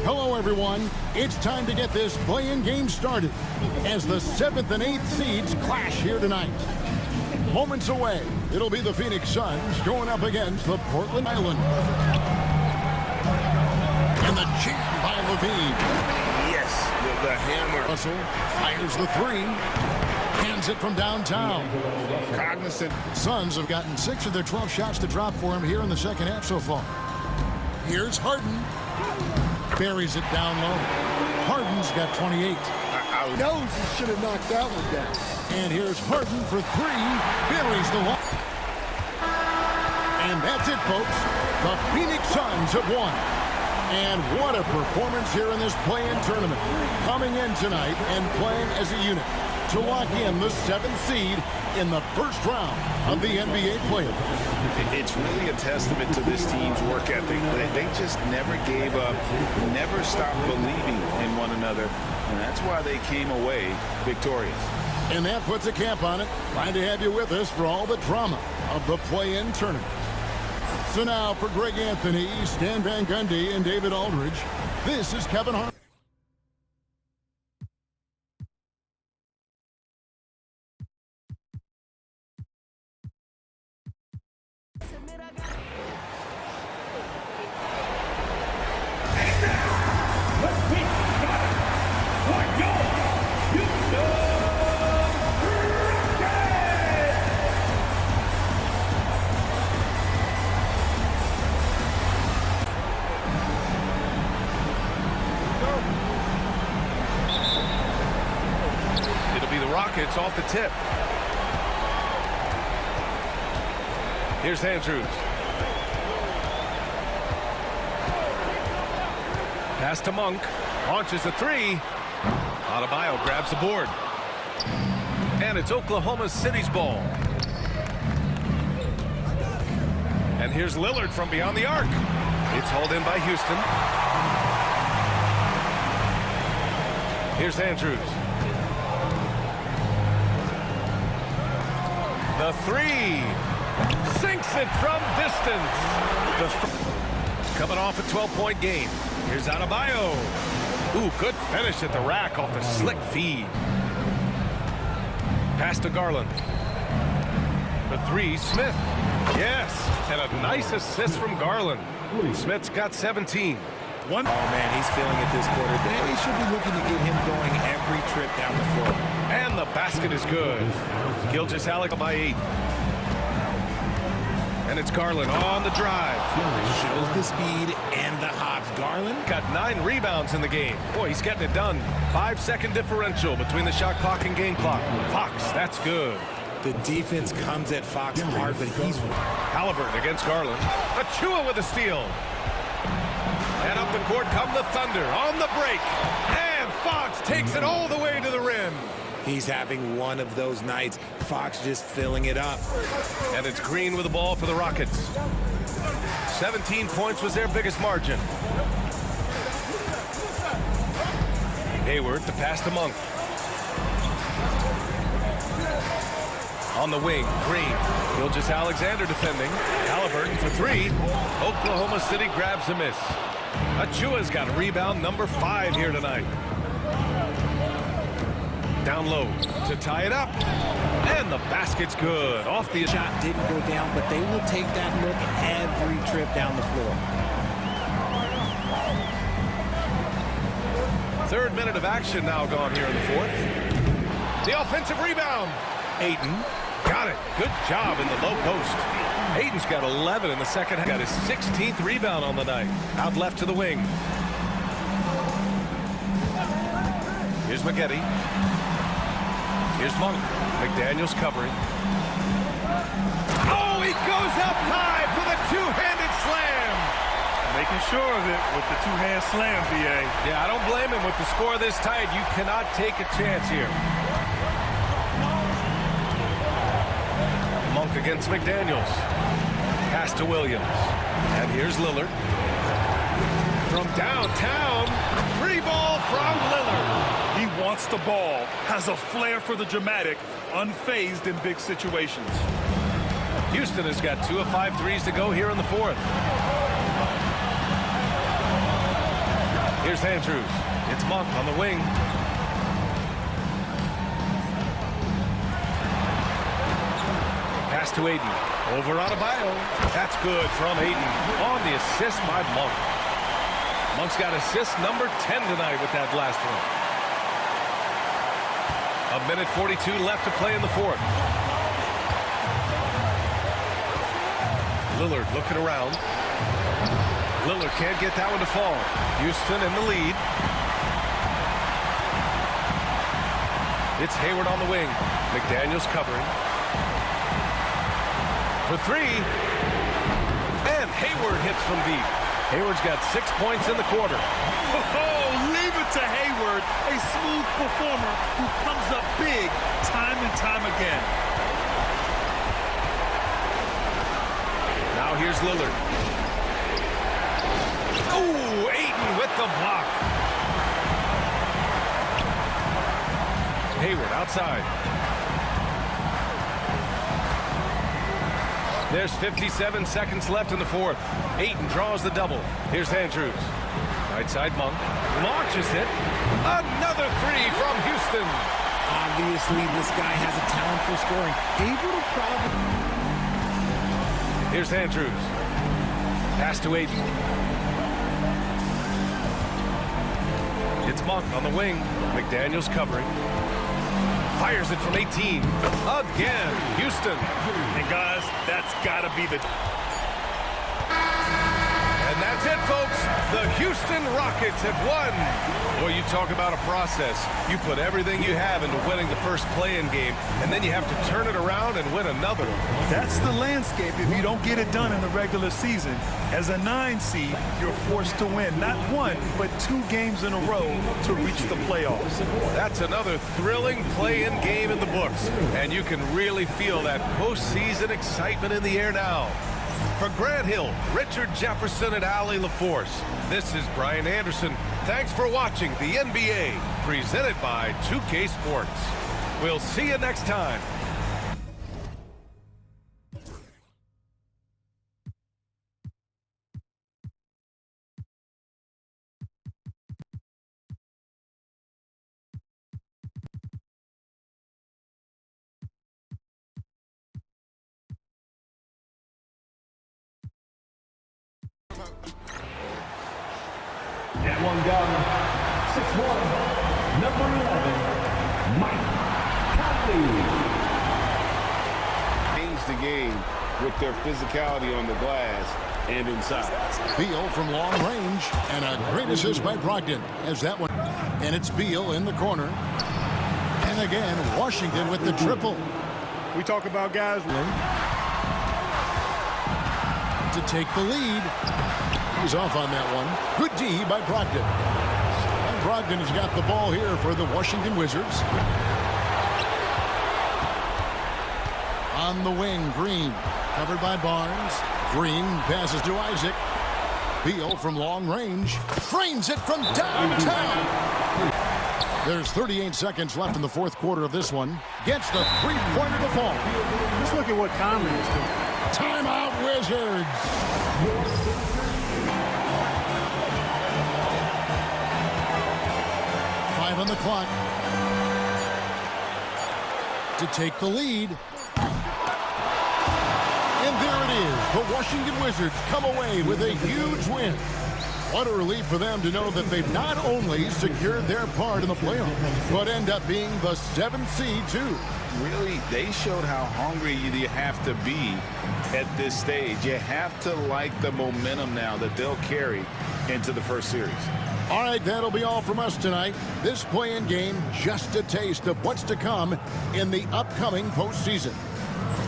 Hello, everyone. It's time to get this play-in game started as the 7th and 8th seeds clash here tonight. Moments away, it'll be the Phoenix Suns going up against the Portland Island. And the jam by Levine. Yes, the hammer. Russell fires the three. Hands it from downtown. Cognizant. Suns have gotten 6 of their 12 shots to drop for him here in the second half so far. Here's Harden. Buries it down low. Harden's got 28. Knows he should have knocked that one down. And here's Harden for 3. Buries the one. And that's it, folks. The Phoenix Suns have won. And what a performance here in this play-in tournament. Coming in tonight and playing as a unit to lock in the 7th seed in the first round of the NBA playoffs. It's really a testament to this team's work ethic. They just never gave up, never stopped believing in one another, and that's why they came away victorious. And that puts a cap on it. Glad to have you with us for all the drama of the play-in tournament. So now for Greg Anthony, Stan Van Gundy, and David Aldridge, this is Kevin Hart. Rockets off the tip. Here's Andrews. Pass to Monk. Launches a three. Adebayo grabs the board. And it's Oklahoma City's ball. And here's Lillard from beyond the arc. It's hauled in by Houston. Here's Andrews. The three. Sinks it from distance. Coming off a 12-point game. Here's Adebayo. Ooh, good finish at the rack off the slick feed. Pass to Garland. The three, Smith. Yes, and a nice assist from Garland. Smith's got 17. Oh, man, he's feeling it this quarter. They should be looking to get him going every trip down the floor. And the basket is good. Gilgeous-Alexander by 8. And it's Garland on the drive. Shows the speed and the hops. Garland got 9 rebounds in the game. Boy, he's getting it done. 5-second differential between the shot clock and game clock. Fox, that's good. The defense comes at Fox hard, but he's... Halliburton against Garland. Achua with a steal. And up the court come the Thunder on the break. And Fox takes it all the way to the rim. He's having one of those nights. Fox just filling it up. And it's Green with the ball for the Rockets. 17 points was their biggest margin. Hayward to pass to Monk. On the wing, Green. Gilgeous-Alexander defending. Halliburton for 3. Oklahoma City grabs a miss. Achua's got rebound number 5 here tonight. Down low to tie it up. And the basket's good. Off the shot didn't go down, but they will take that look every trip down the floor. 3rd minute of action now gone here in the 4th. The offensive rebound. Ayton got it. Good job in the low post. Ayton's got 11 in the second half. Got his 16th rebound on the night. Out left to the wing. Here's McGetty. Here's Monk. McDaniels covering. Oh, he goes up high for the two-handed slam. Making sure of it with the two-hand slam, B.A. Yeah, I don't blame him. With the score this tight, you cannot take a chance here. Monk against McDaniels. Pass to Williams. And here's Lillard. From downtown, free ball from Lillard. He wants the ball, has a flair for the dramatic, unfazed in big situations. Houston has got 2 of 5 threes to go here in the 4th. Here's Here's Andrews. It's Monk on the wing. Pass to Aiden. Over Adebayo. That's good from Aiden. On the assist by Monk. Monk's got assist number 10 tonight with that last one. 1:42 left to play in the fourth. Lillard looking around. Lillard can't get that one to fall. Houston in the lead. It's Hayward on the wing. McDaniels covering. For three. And Hayward hits from deep. Hayward's got 6 points in the quarter. Oh, leave it to Hayward, a smooth performer who comes up big time and time again. Now here's Lillard. Oh, Ayton with the block. Hayward outside. There's 57 seconds left in the fourth. Ayton draws the double. Here's Andrews. Right side Monk. Launches it. Another three from Houston. Obviously, this guy has a talent for scoring. Able to probably... Here's Andrews. Pass to Ayton. It's Monk on the wing. McDaniels covering. Fires it from 18. Again, Houston. And guys, that's got to be the... And that's it, folks. The Houston Rockets have won. Boy, you talk about a process. You put everything you have into winning the first play-in game, and then you have to turn it around and win another. That's the landscape if you don't get it done in the regular season. As a 9 seed, you're forced to win not 1, but 2 games in a row to reach the playoffs. That's another thrilling play-in game in the books, and you can really feel that postseason excitement in the air now. For Grant Hill, Richard Jefferson, and Allie LaForce, this is Brian Anderson. Thanks for watching the NBA, presented by 2K Sports. We'll see you next time. That one down, 6'1", number 11, Mike Conley. Changed the game with their physicality on the glass and inside. Beal from long range, and a great assist by Brogdon as that one. And it's Beal in the corner. And again, Washington with the triple. We talk about guys To take the lead. He's off on that one. Good D by Brogdon. And Brogdon has got the ball here for the Washington Wizards. On the wing, Green. Covered by Barnes. Green passes to Isaac. Beal from long range. Trains it from downtown. There's 38 seconds left in the fourth quarter of this one. Gets the three-pointer to fall. Just look at what Conley is doing. Timeout, Wizards. 5 on the clock. To take the lead. And there it is. The Washington Wizards come away with a huge win. What a relief for them to know that they've not only secured their part in the playoffs, but end up being the 7th seed, too. Really, they showed how hungry you have to be at this stage. You have to like the momentum now that they'll carry into the first series. All right, that'll be all from us tonight. This play-in game, just a taste of what's to come in the upcoming postseason.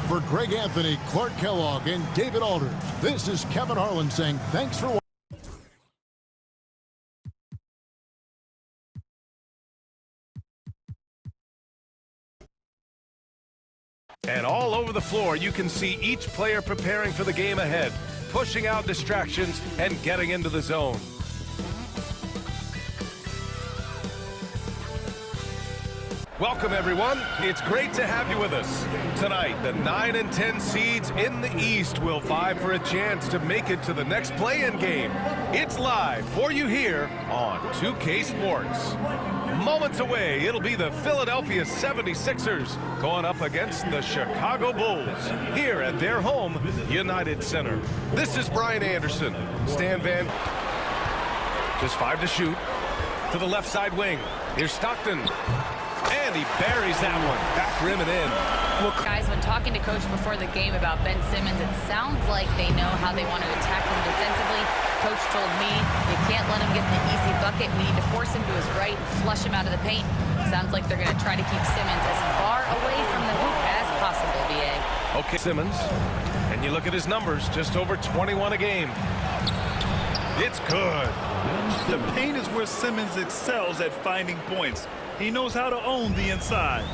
For Greg Anthony, Clark Kellogg, and David Aldridge, this is Kevin Harlan saying thanks for watching. And all over the floor, you can see each player preparing for the game ahead, pushing out distractions and getting into the zone. Welcome, everyone. It's great to have you with us. Tonight, the 9 and 10 seeds in the East will vie for a chance to make it to the next play-in game. It's live for you here on 2K Sports. Moments away, it'll be the Philadelphia 76ers going up against the Chicago Bulls here at their home, United Center. This is Brian Anderson. Stan Van, just 5 to shoot. To the left side wing. Here's Stockton. And he buries that one. Back rim and in. Well, guys, when talking to Coach before the game about Ben Simmons, it sounds like they know how they want to attack him defensively. Coach told me you can't let him get the easy bucket. We need to force him to his right and flush him out of the paint. Sounds like they're going to try to keep Simmons as far away from the hoop as possible, BA. Okay, Simmons. And you look at his numbers, just over 21 a game. It's good. The paint is where Simmons excels at finding points. He knows how to own the inside.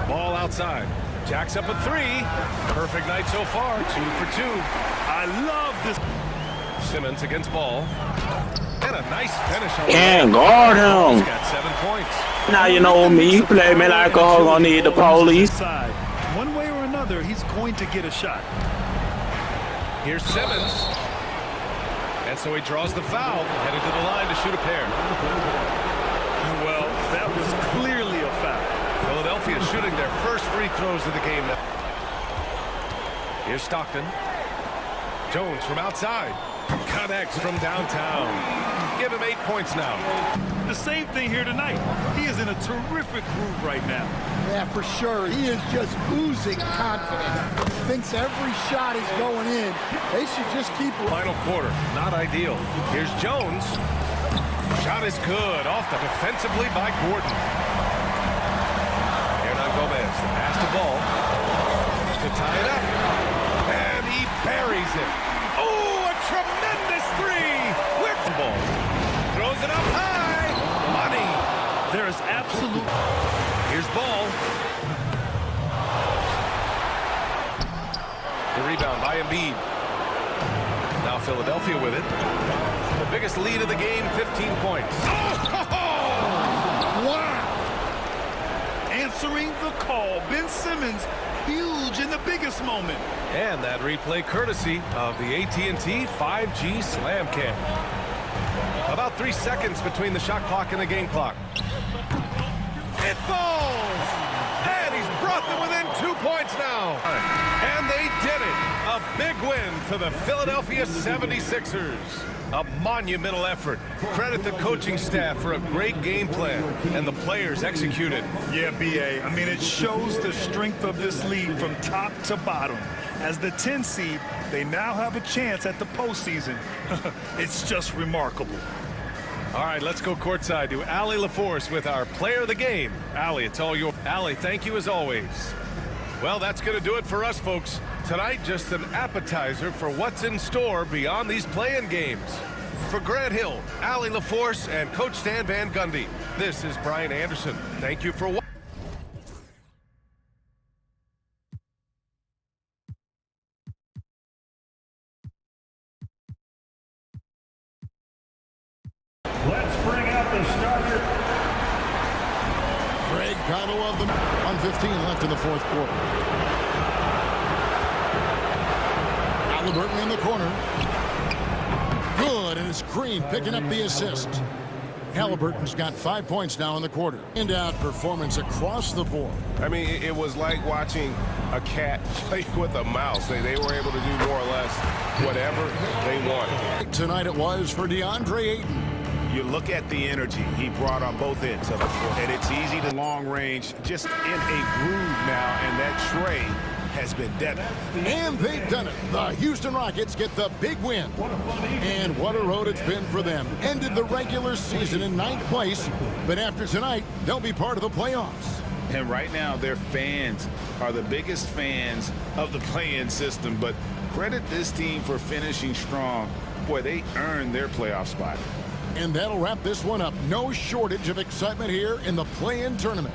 Ball outside. Jacks up a 3. Perfect night so far. 2 for 2. I love this. Simmons against Ball. And a nice finish on Can't guard him. He's got 7 points. Now you know me. Play me like a hog on the police. One way or another, he's going to get a shot. Here's Simmons. And so he draws the foul, headed to the line to shoot a pair. Well, that was clearly a foul. Philadelphia shooting their first free throws of the game. Here's Stockton. Jones from outside. Connects from downtown. Give him 8 points now. The same thing here tonight. He is in a terrific groove right now. Yeah, for sure. He is just oozing confidence. Thinks every shot is going in. They should just keep... Final quarter, not ideal. Here's Jones. Shot is good. Off the defensively by Gordon. Hernan Gomez, the pass to Ball. To tie it up. And he buries it. Oh, a tremendous 3 with the ball. Throws it up high. Money. There is absolute... Here's Ball. The rebound by Embiid. Now Philadelphia with it. The biggest lead of the game, 15 points. Wow! Answering the call. Ben Simmons, huge in the biggest moment. And that replay courtesy of the AT&T 5G Slam Cam. About 3 seconds between the shot clock and the game clock. It falls! And he's brought them within 2 points now. And they did it. A big win for the Philadelphia 76ers. A monumental effort. Credit the coaching staff for a great game plan, and the players executed. Yeah, BA. I mean, it shows the strength of this league from top to bottom. As the 10 seed, they now have a chance at the postseason. It's just remarkable. All right, let's go courtside to Allie LaForce with our player of the game. Allie, it's all yours. Allie, thank you as always. Well, that's going to do it for us, folks. Tonight, just an appetizer for what's in store beyond these play-in games. For Grant Hill, Allie LaForce, and Coach Stan Van Gundy, this is Brian Anderson. Thank you for watching. Let's bring out the starter. Greg Cottle of them. 1:15 left in the fourth quarter. Halliburton in the corner. Good, and it's Green picking up the assist. Halliburton's got 5 points now in the quarter. Standout performance across the board. I mean, it was like watching a cat play with a mouse. They were able to do more or less whatever they wanted. Tonight it was for DeAndre Ayton. You look at the energy he brought on both ends of the court, and it's easy to long range, just in a groove now, and that tray has been deadly. And they've done it. The Houston Rockets get the big win. And what a road it's been for them. Ended the regular season in 9th place, but after tonight, they'll be part of the playoffs. And right now, their fans are the biggest fans of the play-in system, but credit this team for finishing strong. Boy, they earned their playoff spot. And that'll wrap this one up. No shortage of excitement here in the play-in tournament.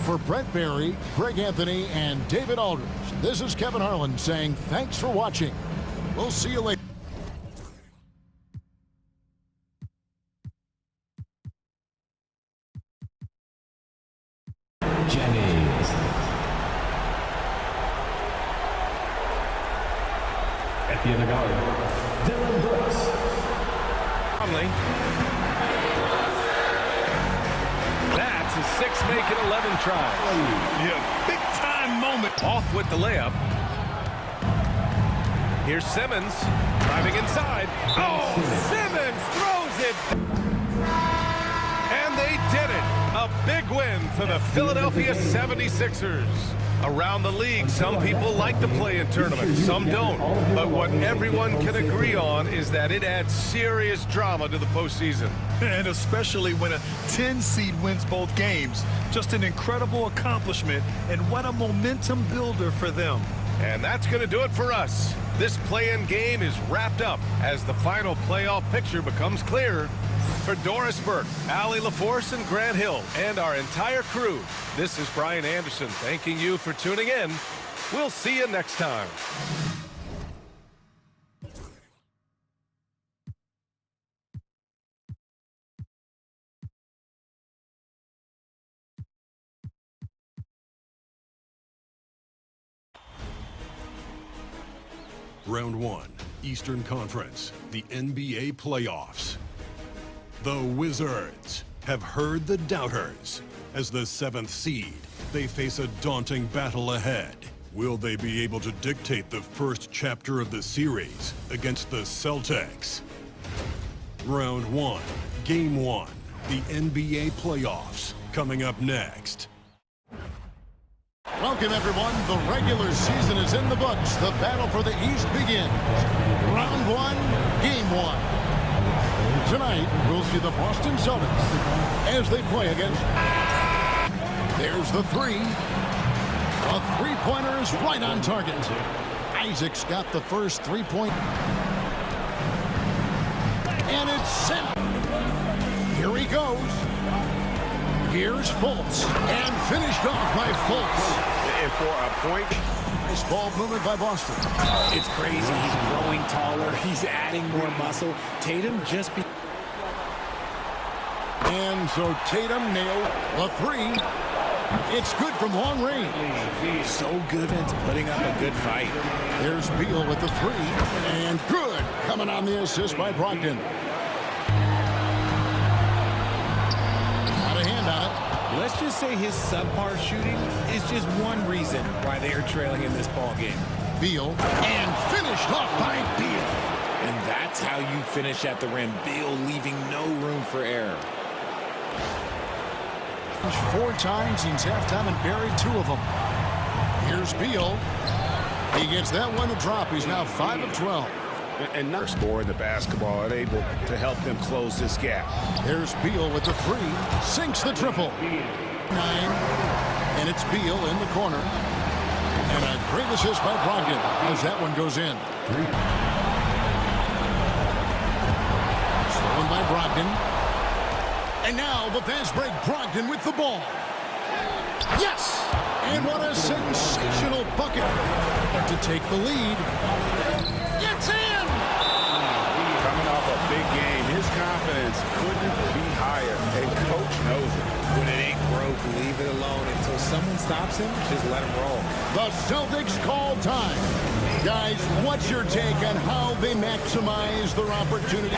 For Brent Barry, Greg Anthony, and David Aldridge, this is Kevin Harlan saying thanks for watching. We'll see you later. And The other guard, Dylan Brooks. Conley. That's a 6, make it 11 tries. Yeah, big-time moment. Off with the layup. Here's Simmons driving inside. Oh, Simmons throws it. And they did it. A big win for the Philadelphia 76ers. Around the league, some people like to play in tournaments, some don't. But what everyone can agree on is that it adds serious drama to the postseason. And especially when a 10 seed wins both games. Just an incredible accomplishment, and what a momentum builder for them. And that's going to do it for us. This play-in game is wrapped up as the final playoff picture becomes clearer. For Doris Burke, Allie LaForce, and Grant Hill, and our entire crew, this is Brian Anderson thanking you for tuning in. We'll see you next time. Round 1, Eastern Conference, the NBA playoffs. The Wizards have heard the doubters. As the 7th seed, they face a daunting battle ahead. Will they be able to dictate the first chapter of the series against the Celtics? Round 1, Game 1, the NBA playoffs, coming up next. Welcome, everyone. The regular season is in the books. The battle for the East begins. Round 1, Game 1. Tonight, we'll see the Boston Celtics as they play against... There's the three. A three-pointer is right on target. Isaac's got the first three-point. And it's sent. Here he goes. Here's Fultz. And finished off by Fultz. And for a point. Nice ball movement by Boston. It's crazy. He's growing taller. He's adding more muscle. Tatum just be... And so Tatum nailed the three. It's good from long range. So good at putting up a good fight. There's Beal with the three. And good coming on the assist by Brogdon. Got a hand on it. Let's just say his subpar shooting is just one reason why they are trailing in this ball game. Beal. And finished off by Beal. And that's how you finish at the rim. Beal leaving no room for error. 4 times since halftime and buried 2 of them. Here's Beal. He gets that one to drop. He's now 5 of 12. And not scoring the basketball and able to help them close this gap. There's Beal with the three. Sinks the triple. 9. And it's Beal in the corner. And a great assist by Brogdon as that one goes in. Stolen by Brogdon. And now the fast break. Brogdon with the ball. Yes! And what a sensational bucket to take the lead. It's in! Coming off a big game, his confidence couldn't be higher, and coach knows it. When it ain't broke, leave it alone until someone stops him. Just let him roll. The Celtics call time. Guys, what's your take on how they maximize their opportunity?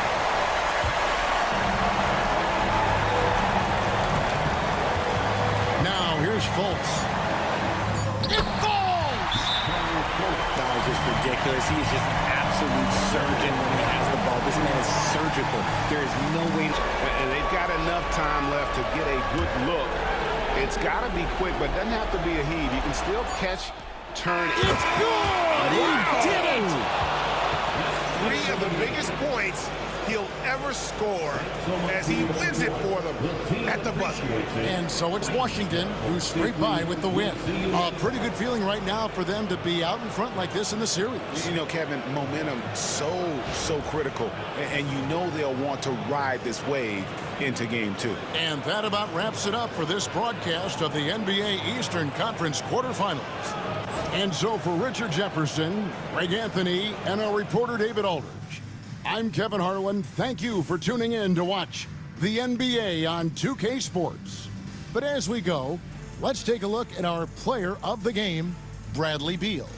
Now, here's Fultz. It falls! That was just ridiculous. He is just an absolute surgeon when he has the ball. This man is surgical. There is no way to... And they've got enough time left to get a good look. It's got to be quick, but doesn't have to be a heave. You can still catch, turn. It's good! He did it! 3 of the biggest points he'll ever score as he wins it for them at the buzzer. And so it's Washington who's straight by with the win. A pretty good feeling right now for them to be out in front like this in the series. You know, Kevin, momentum so critical. And you know they'll want to ride this wave into game 2. And that about wraps it up for this broadcast of the NBA Eastern Conference quarterfinals. And so for Richard Jefferson, Greg Anthony, and our reporter David Aldridge, I'm Kevin Harlan. Thank you for tuning in to watch the NBA on 2K Sports. But as we go, let's take a look at our player of the game, Bradley Beal.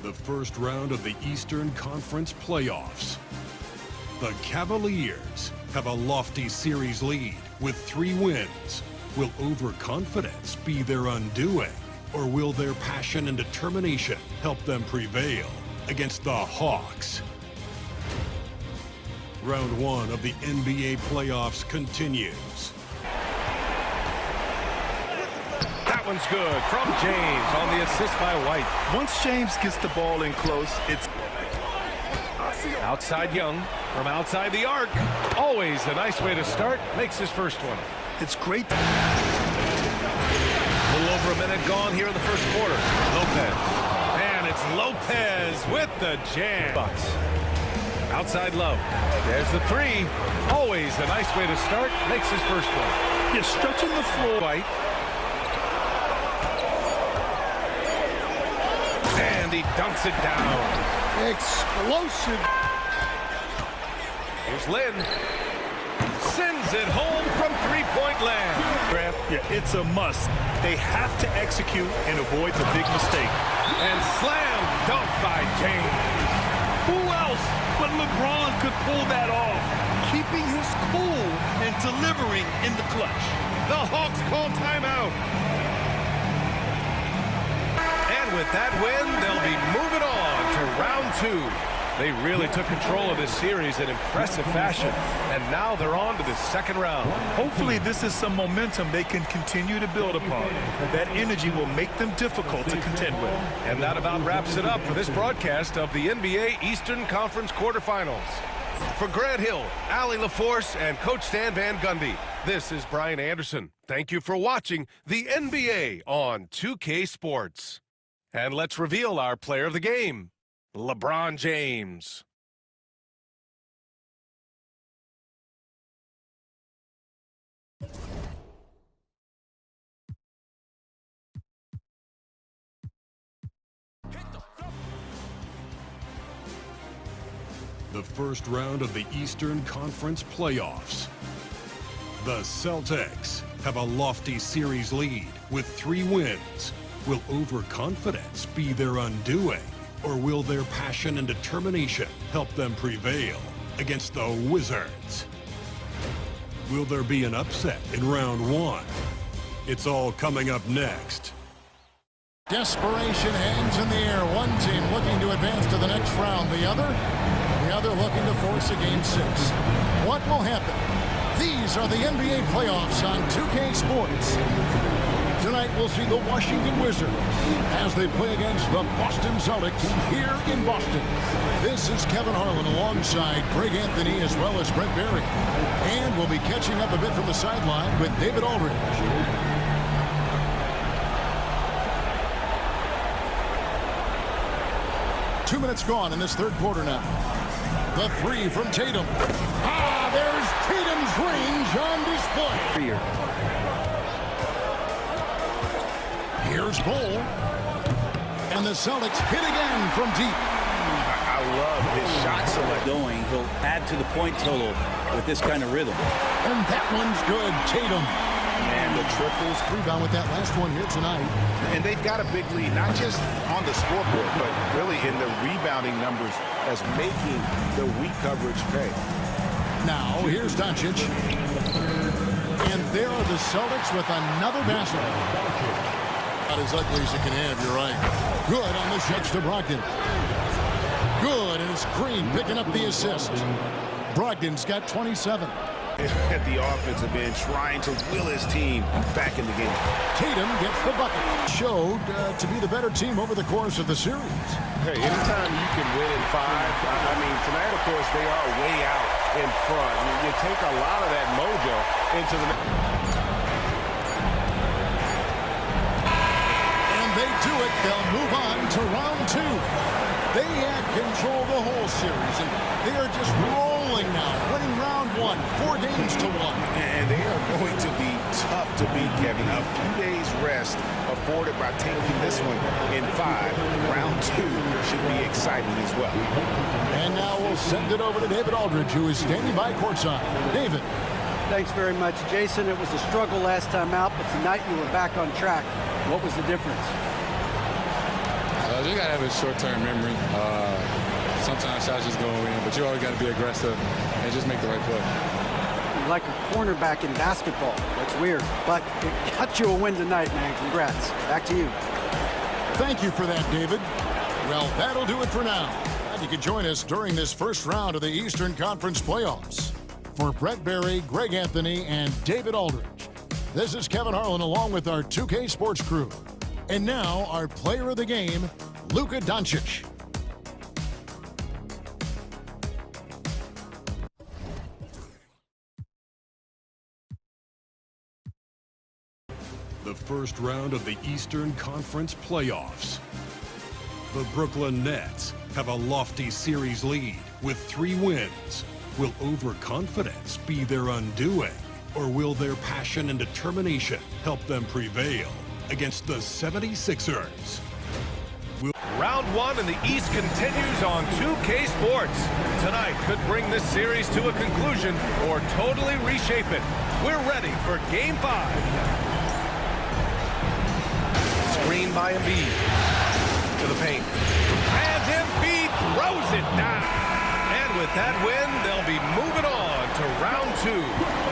The first round of the Eastern Conference playoffs. The Cavaliers have a lofty series lead with 3 wins. Will overconfidence be their undoing, or will their passion and determination help them prevail against the Hawks? Round 1 of the NBA playoffs continues. That one's good from James on the assist by White. Once James gets the ball in close, it's outside Young from outside the arc. Always a nice way to start. Makes his first one. It's great. A little over a minute gone here in the first quarter. Lopez. And it's Lopez with the jam. Bucks. Outside Love. There's the 3. Always a nice way to start. Makes his first one. You're stretching the floor. White. And he dunks it down. Explosive. Here's Lynn. Sends it home from three-point land. Yeah, it's a must. They have to execute and avoid the big mistake. And slam dunk by James. Who else but LeBron could pull that off? Keeping his cool and delivering in the clutch. The Hawks call timeout. And with that win, they'll be moving on to round 2. They really took control of this series in impressive fashion, and now they're on to the second round. Hopefully this is some momentum they can continue to build upon. That energy will make them difficult to contend with. And that about wraps it up for this broadcast of the NBA Eastern Conference quarterfinals. For Grant Hill, Allie LaForce, and Coach Stan Van Gundy, this is Brian Anderson. Thank you for watching the NBA on 2K Sports. And let's reveal our player of the game, LeBron James. The first round of the Eastern Conference playoffs. The Celtics have a lofty series lead with 3 wins. Will overconfidence be their undoing, or will their passion and determination help them prevail against the Wizards? Will there be an upset in round 1? It's all coming up next. Desperation hangs in the air. One team looking to advance to the next round. The other looking to force a game 6. What will happen? These are the NBA playoffs on 2K Sports. Tonight we'll see the Washington Wizards as they play against the Boston Celtics here in Boston. This is Kevin Harlan alongside Greg Anthony as well as Brent Barry. And we'll be catching up a bit from the sideline with David Aldridge. 2 minutes gone in this third quarter now. The 3 from Tatum. There's Tatum's range on display. Here's Bull. And the Celtics hit again from deep. I love his shot select. Going, he'll add to the point total with this kind of rhythm. And that one's good. Tatum. And the triples. Rebound with that last one here tonight. And they've got a big lead, not just on the scoreboard, but really in the rebounding numbers as making the weak coverage pay. Now, here's Doncic. And there are the Celtics with another basket. Not as ugly as you can have, you're right. Good on the shots to Brogdon. Good, and it's Green picking up the assist. Brogdon's got 27. At the offensive end, trying to will his team back in the game. Tatum gets the bucket. Showed to be the better team over the course of the series. Hey, anytime you can win in 5, I mean, tonight, of course, they are way out in front. You take a lot of that mojo into the... And they do it. They'll move on to round 2. They had control the whole series, and they are just rolling now, winning round 1, 4 games to 1. And they are going to be tough to beat, Kevin. A few days rest afforded by taking this one in 5. Round 2 should be exciting as well. And now we'll send it over to David Aldridge, who is standing by courtside. David. Thanks very much, Jason. It was a struggle last time out, but tonight you were back on track. What was the difference? You got to have a short-term memory. Sometimes shots just go in, but you always got to be aggressive and just make the right play. Like a cornerback in basketball. That's weird, but it got you a win tonight, man. Congrats. Back to you. Thank you for that, David. Well, that'll do it for now. Glad you could join us during this first round of the Eastern Conference playoffs. For Brett Berry, Greg Anthony, and David Aldridge, this is Kevin Harlan along with our 2K Sports crew. And now, our player of the game, Luka Doncic. The first round of the Eastern Conference playoffs. The Brooklyn Nets have a lofty series lead with 3 wins. Will overconfidence be their undoing, or will their passion and determination help them prevail against the 76ers? Round 1 in the East continues on 2K Sports. Tonight could bring this series to a conclusion or totally reshape it. We're ready for Game 5. Screen by Embiid to the paint. And Embiid throws it down. And with that win, they'll be moving on to round 2.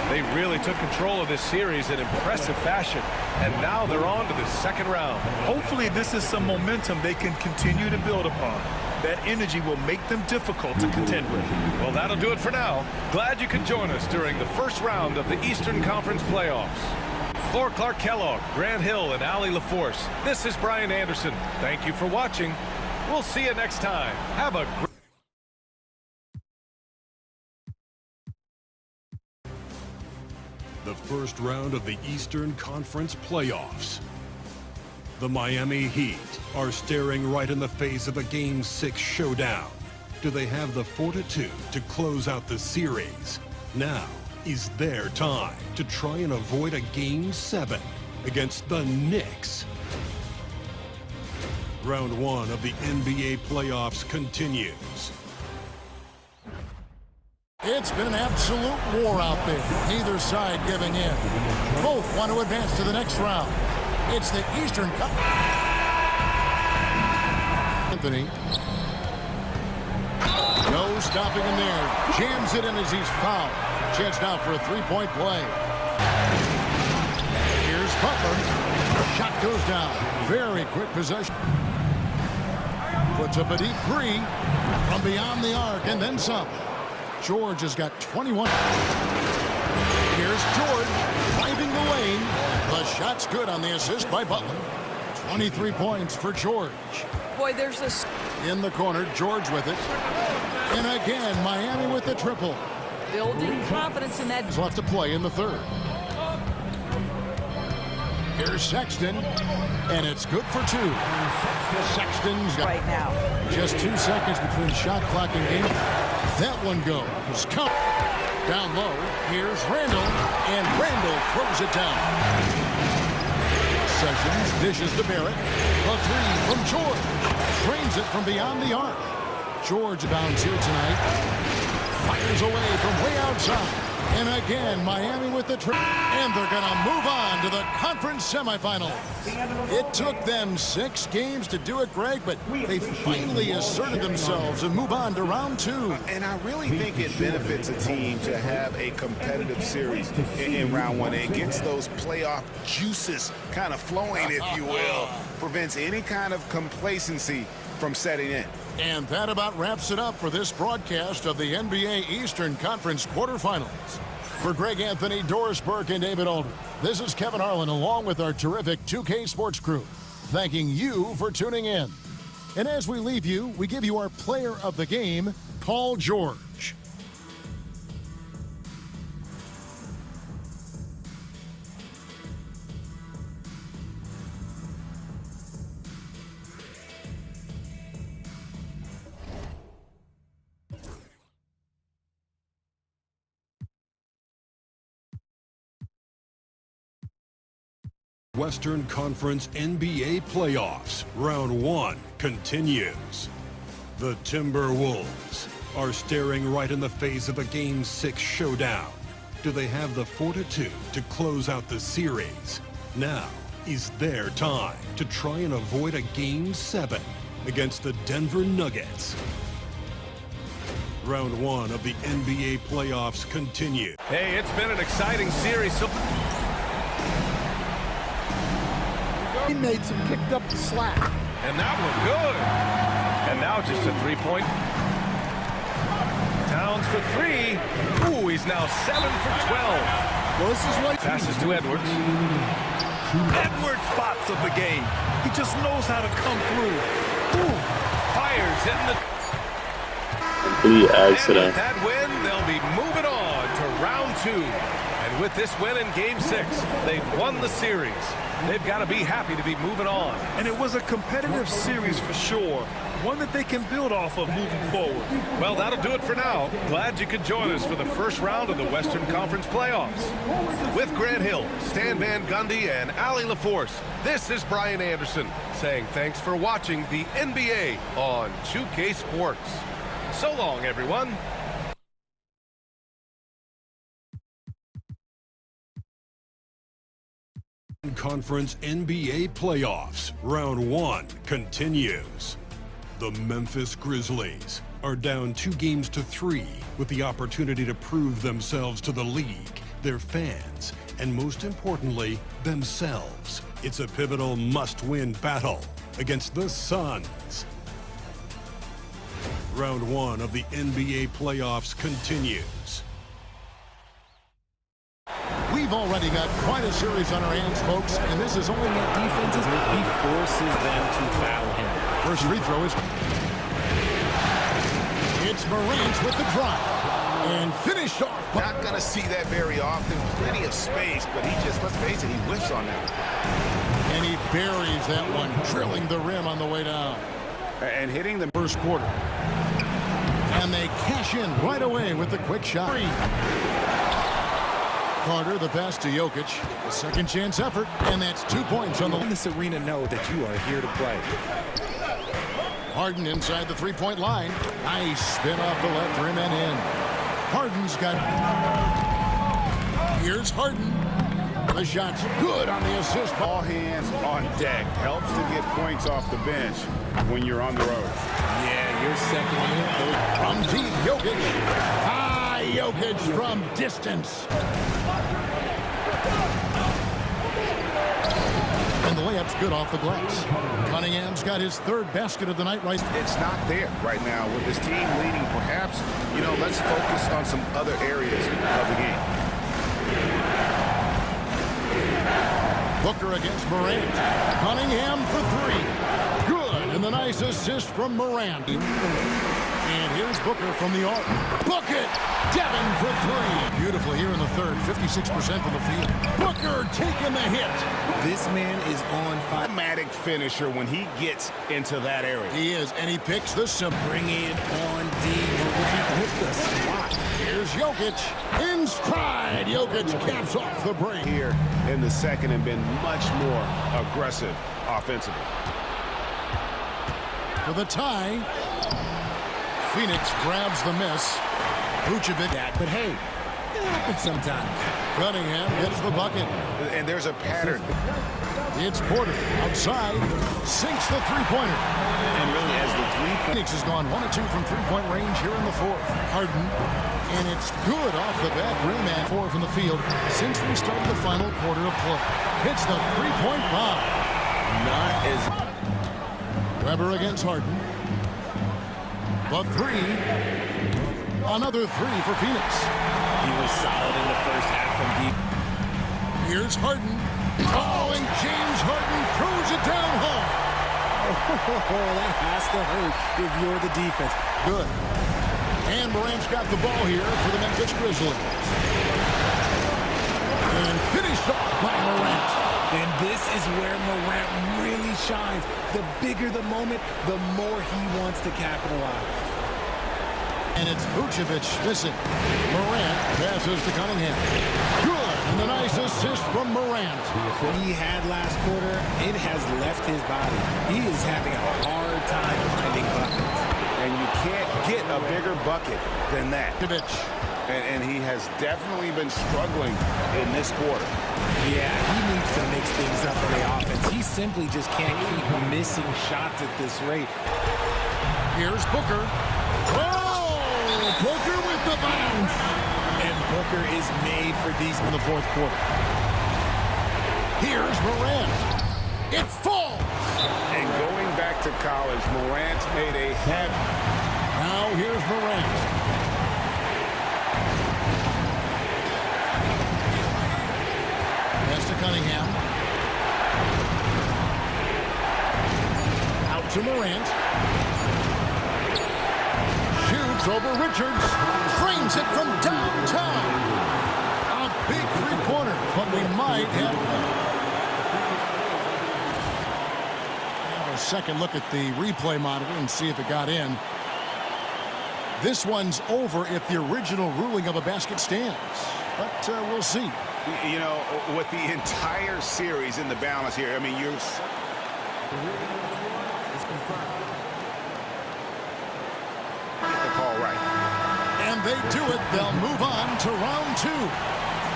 They really took control of this series in impressive fashion. And now they're on to the second round. Hopefully this is some momentum they can continue to build upon. That energy will make them difficult to contend with. Well, that'll do it for now. Glad you could join us during the first round of the Eastern Conference playoffs. For Clark Kellogg, Grant Hill, and Allie LaForce, this is Brian Anderson. Thank you for watching. We'll see you next time. Have a great The first round of the Eastern Conference playoffs. The Miami Heat are staring right in the face of a Game 6 showdown. Do they have the fortitude to close out the series? Now is their time to try and avoid a Game 7 against the Knicks. Round 1 of the NBA playoffs continues. It's been an absolute war out there. Neither side giving in. Both want to advance to the next round. It's the Eastern Cup. Anthony. No stopping him there. Jams it in as he's fouled. Chance now for a three-point play. Here's Butler. Shot goes down. Very quick possession. Puts up a deep 3 from beyond the arc and then some. George has got 21. Here's George driving the lane. The shot's good on the assist by Butler. 23 points for George. Boy, there's a... In the corner, George with it. And again, Miami with the triple. Building confidence in that. Left to play in the third. Here's Sexton. And it's good for 2. Sexton's got right now. Just 2 seconds between shot clock and game. That one goes. Count. Down low. Here's Randall. And Randall throws it down. Sessions dishes to Barrett. A 3 from George. Drains it from beyond the arc. George bounds here tonight. Fires away from way outside. And again, Miami with the trip. And they're going to move on to the conference semifinals. It took them 6 games to do it, Greg, but they finally asserted themselves and move on to round 2. And I really think it benefits a team to have a competitive series in round 1. It gets those playoff juices kind of flowing, if you will. Prevents any kind of complacency from setting in. And that about wraps it up for this broadcast of the NBA Eastern Conference quarterfinals. For Greg Anthony, Doris Burke, and David Aldridge, this is Kevin Harlan along with our terrific 2K Sports crew, thanking you for tuning in. And as we leave you, we give you our player of the game, Paul George. Western Conference NBA playoffs, round 1 continues. The Timberwolves are staring right in the face of a Game 6 showdown. Do they have the fortitude to close out the series? Now is their time to try and avoid a Game 7 against the Denver Nuggets. Round 1 of the NBA playoffs continue. Hey, it's been an exciting series. Teammates have picked up the slack. And that one good. And now just a three-point. Towns for three. Ooh, he's now 7 for 12. Well, this is what passes to Edwards. Edwards spots of the game. He just knows how to come through. Ooh, fires in the... Complete accident. And with that win, they'll be moving on to round 2. And with this win in Game 6, they've won the series. They've got to be happy to be moving on. And it was a competitive series for sure. One that they can build off of moving forward. Well, that'll do it for now. Glad you could join us for the first round of the Western Conference playoffs. With Grant Hill, Stan Van Gundy, and Allie LaForce, this is Brian Anderson saying thanks for watching the NBA on 2K Sports. So long, everyone. Conference NBA playoffs, round 1 continues. The Memphis Grizzlies are down 2-3 with the opportunity to prove themselves to the league, their fans, and most importantly, themselves. It's a pivotal must-win battle against the Suns. Round 1 of the NBA playoffs continues. We've already got quite a series on our hands, folks, and this is only That defenses, he forces them to foul him. first free throw is... It's Morant with the drive. And finished off. Not going to see that very often. Plenty of space, but he just, let's face it, he whiffs on that. And he buries that one, drilling the rim on the way down. And hitting the first quarter. And they cash in right away with the quick shot. Carter, the pass to Jokic. A second chance effort, and that's 2 points on the... In this arena, know that you are here to play. Harden inside the three-point line. Nice spin off the left rim and in. Harden's got... Here's Harden. The shot's good on the assist. All hands on deck. Helps to get points off the bench when you're on the road. Yeah, your second unit. From deep, Jokic. Jokic from distance. And the layup's good off the glass. Cunningham's got his third basket of the night right. It's not there right now with his team leading. Perhaps, let's focus on some other areas of the game. Booker against Morant. Cunningham for three. Good. And the nice assist from Morant. And here's Booker from the arc. Book it! Devin for three. Beautifully here in the third. 56% from the field. Booker taking the hit. This man is on fire. Automatic finisher when he gets into that area. He is, and he picks the sim. Bring it on deep with the slot. Here's Jokic in stride. Jokic caps off the break. Here in the second and been much more aggressive offensively. For the tie. Phoenix grabs the miss. Vucevic. But hey, it happens sometimes. Cunningham gets the bucket. And there's a pattern. It's Porter outside. Sinks the three-pointer. And really as the Phoenix has gone 1 of 2 from three-point range here in the fourth. Harden. And it's good off the back rim and 4 from the field since we started the final quarter of play. Hits the three-point bomb. Not as... Weber against Harden. The three. Another three for Phoenix. He was solid in the first half from deep. Here's Harden. Oh, and James Harden throws it down home. Oh, that has to hurt if you're the defense. Good. And Morant's got the ball here for the Memphis Grizzlies. And finished off by Morant. And this is where Morant really shines. The bigger the moment, the more he wants to capitalize. And it's Vucevic missing. Morant passes to Cunningham. Good. And the nice assist from Morant. What he had last quarter, it has left his body. He is having a hard time finding buckets. And you can't get a bigger bucket than that. Vucevic And he has definitely been struggling in this quarter. Yeah, he needs to mix things up on the offense. He simply just can't keep missing shots at this rate. Here's Booker. Oh! Booker with the bounce. And Booker is made for these in the fourth quarter. Here's Morant. It falls. And going back to college, Morant's made a head. Now here's Morant. Pass to Cunningham. Out to Morant. Shoots over Richards. Frames it from downtown. A big three-pointer, but we might have a second look at the replay monitor and see if it got in. This one's over if the original ruling of a basket stands, but we'll see. You know, with the entire series in the balance here, I mean, you're... It's confirmed. Get the call right. And they do it. They'll move on to round two.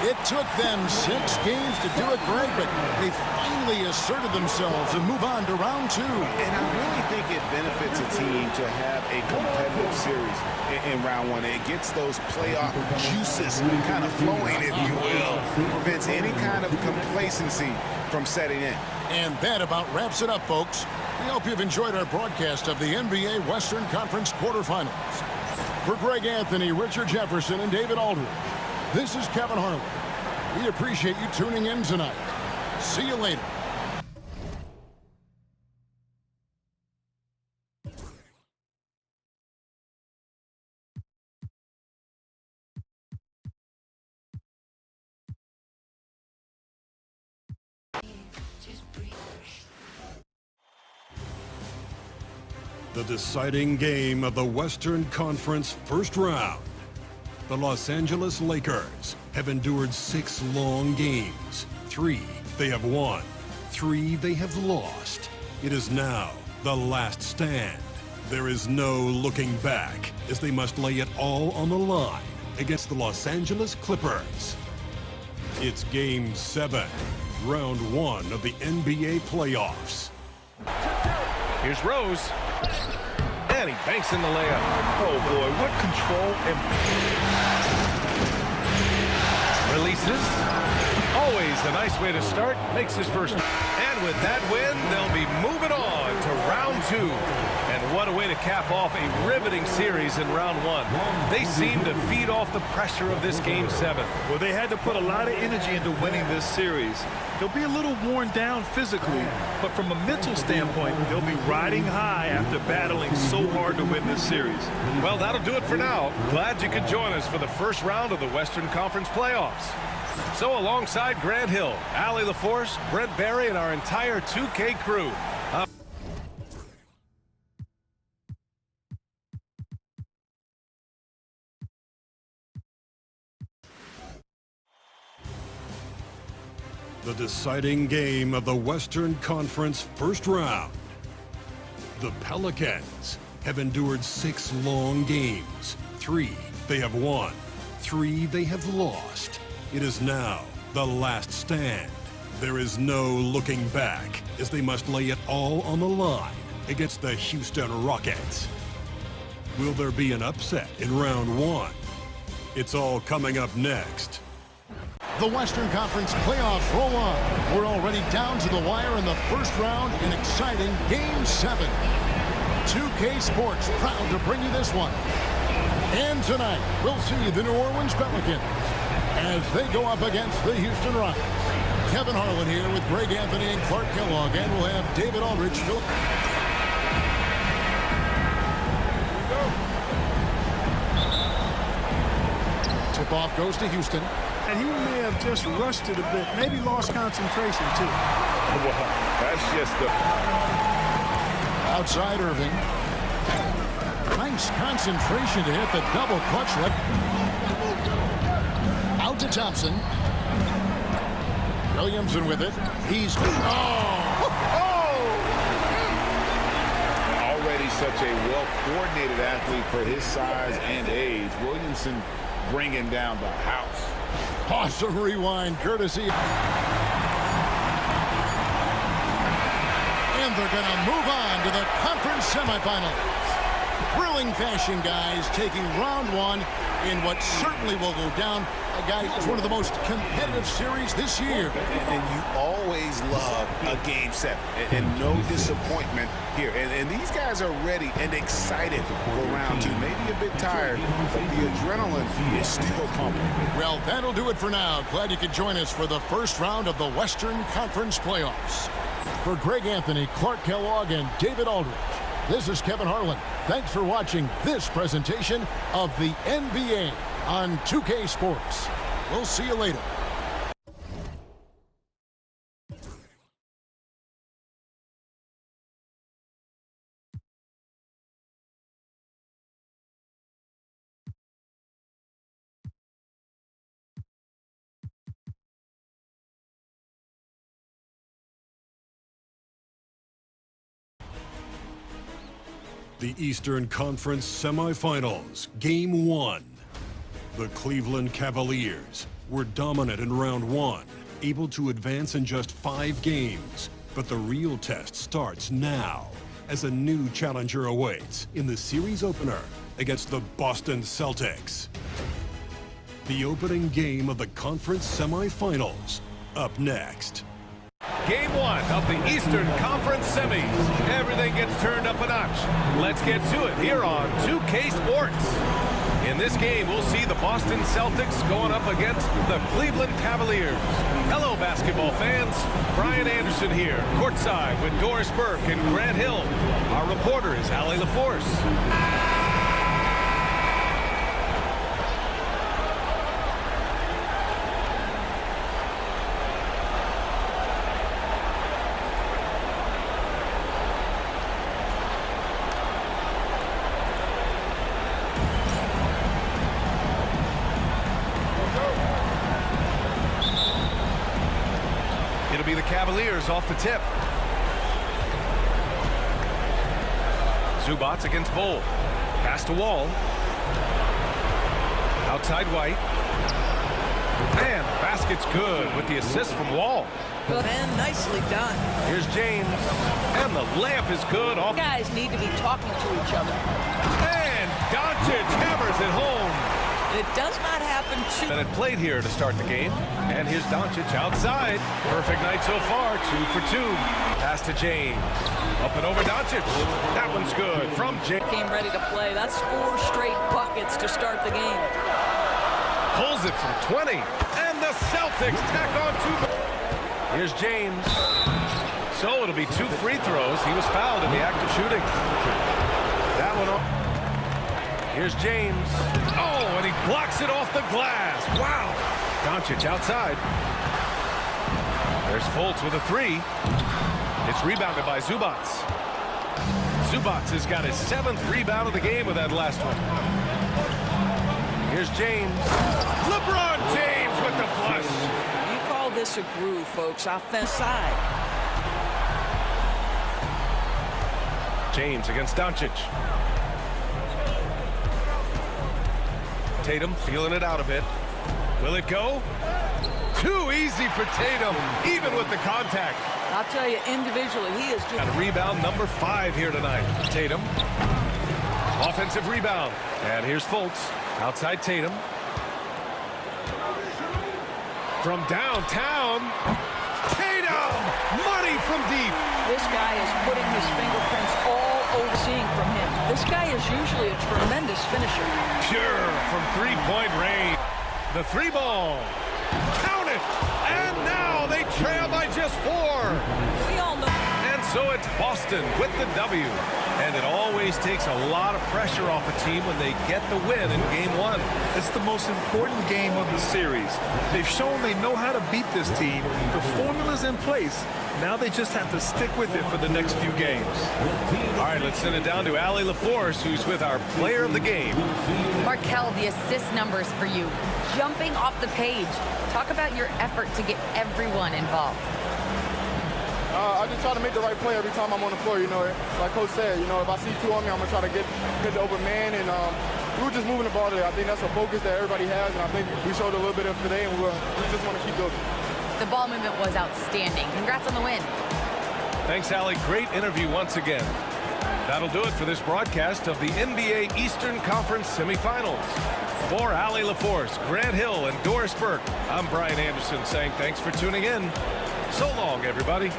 It took them 6 games to do it, Greg, but they finally asserted themselves and move on to round two. And I really think it benefits a team to have a competitive series in round one. It gets those playoff juices kind of flowing, if you will. Prevents any kind of complacency from setting in. And that about wraps it up, folks. We hope you've enjoyed our broadcast of the NBA Western Conference quarterfinals. For Greg Anthony, Richard Jefferson, and David Aldridge, this is Kevin Harlan. We appreciate you tuning in tonight. See you later. The deciding game of the Western Conference first round. The Los Angeles Lakers have endured 6 long games. 3 they have won. 3 they have lost. It is now the last stand. There is no looking back as they must lay it all on the line against the Los Angeles Clippers. It's Game 7, Round 1 of the NBA playoffs. Here's Rose. And he banks in the layup. Oh, boy, what control and... Releases. Always a nice way to start. Makes his first. And with that win, they'll be moving on to round 2. And what a way to cap off a riveting series in round 1. They seem to feed off the pressure of this Game 7. Well, they had to put a lot of energy into winning this series. They'll be a little worn down physically, but from a mental standpoint, they'll be riding high after battling so hard to win this series. Well, that'll do it for now. Glad you could join us for the first round of the Western Conference playoffs. So alongside Grant Hill, Allie LaForce, Brent Barry, and our entire 2K crew, The deciding game of the Western Conference first round. The Pelicans have endured 6 long games. 3 they have won. 3 they have lost. It is now the last stand. There is no looking back as they must lay it all on the line against the Houston Rockets. Will there be an upset in round 1? It's all coming up next. The Western Conference playoffs roll on. We're already down to the wire in the first round in exciting Game 7. 2K Sports proud to bring you this one. And tonight, we'll see the New Orleans Pelicans as they go up against the Houston Rockets. Kevin Harlan here with Greg Anthony and Clark Kellogg, and we'll have David Aldridge. Tip-off goes to Houston. And he may have just rushed it a bit, maybe lost concentration, too. Well, that's just the... Outside Irving. Nice concentration to hit the double clutch. Out to Thompson. Williamson with it. He's... Already such a well-coordinated athlete for his size and age. Williamson bringing down the house. Awesome rewind, courtesy. And they're going to move on to the conference semifinals. Thrilling fashion, guys, taking round one in what certainly will go down, guys, as one of the most competitive series this year. And you always love a game 7, and no disappointment here. And these guys are ready and excited for round 2. Maybe a bit tired, but the adrenaline is still pumping. Well, that'll do it for now. Glad you could join us for the first round of the Western Conference playoffs. For Greg Anthony, Clark Kellogg, and David Aldridge, this is Kevin Harlan. Thanks for watching this presentation of the NBA on 2K Sports. We'll see you later. The Eastern Conference semifinals, Game 1. The Cleveland Cavaliers were dominant in round 1, able to advance in just 5 games. But the real test starts now, as a new challenger awaits in the series opener against the Boston Celtics. The opening game of the conference semifinals, up next. Game 1 of the Eastern Conference semis. Everything gets turned up a notch. Let's get to it here on 2K Sports. In this game, we'll see the Boston Celtics going up against the Cleveland Cavaliers. Hello, basketball fans. Brian Anderson here, courtside with Doris Burke and Grant Hill. Our reporter is Allie LaForce. It'll be the Cavaliers off the tip. Zubats against Bull. Pass to Wall. Outside White. And the basket's good with the assist from Wall. Good and nicely done. Here's James. And the layup is good. Off. Guys need to be talking to each other. And Doncic hammers it home. It does not happen too. And it played here to start the game. And here's Doncic outside. Perfect night so far, 2 for 2. Pass to James. Up and over Doncic. That one's good from James. Game ready to play. That's 4 straight buckets to start the game. Pulls it from 20. And the Celtics tack on 2. Here's James. So it'll be 2 free throws. He was fouled in the act of shooting. That one off. Here's James. Oh, and he blocks it off the glass. Wow. Doncic outside. There's Fultz with a 3. It's rebounded by Zubats. Zubats has got his 7th rebound of the game with that last one. Here's James. LeBron James with the flush. You call this a groove, folks. Offense side. James against Doncic. Tatum feeling it out a bit. Will it go? Too easy for Tatum, even with the contact. I'll tell you, individually, he is just... Got a rebound number 5 here tonight. Tatum. Offensive rebound. And here's Fultz. Outside Tatum. From downtown. Tatum! Money from deep. This guy is putting his fingerprints all over seeing from him. This guy is usually a tremendous finisher. Pure from three-point range. The 3 ball. Count it! And now they trail by just 4. We all know. And so it's Boston with the W. And it always takes a lot of pressure off a team when they get the win in Game 1. It's the most important game of the series. They've shown they know how to beat this team. The formula's in place. Now they just have to stick with it for the next few games. All right, let's send it down to Allie LaForce, who's with our player of the game. Markel, the assist numbers for you. Jumping off the page. Talk about your effort to get everyone involved. I just try to make the right play every time I'm on the floor. You know, like Coach said, you know, if I see 2 on me, I'm going to try to get the open man and we were just moving the ball today. I think that's a focus that everybody has, and I think we showed a little bit of today, and we just want to keep building. The ball movement was outstanding. Congrats on the win. Thanks, Allie. Great interview once again. That'll do it for this broadcast of the NBA Eastern Conference semifinals. For Allie LaForce, Grant Hill, and Doris Burke, I'm Brian Anderson saying thanks for tuning in. So long, everybody.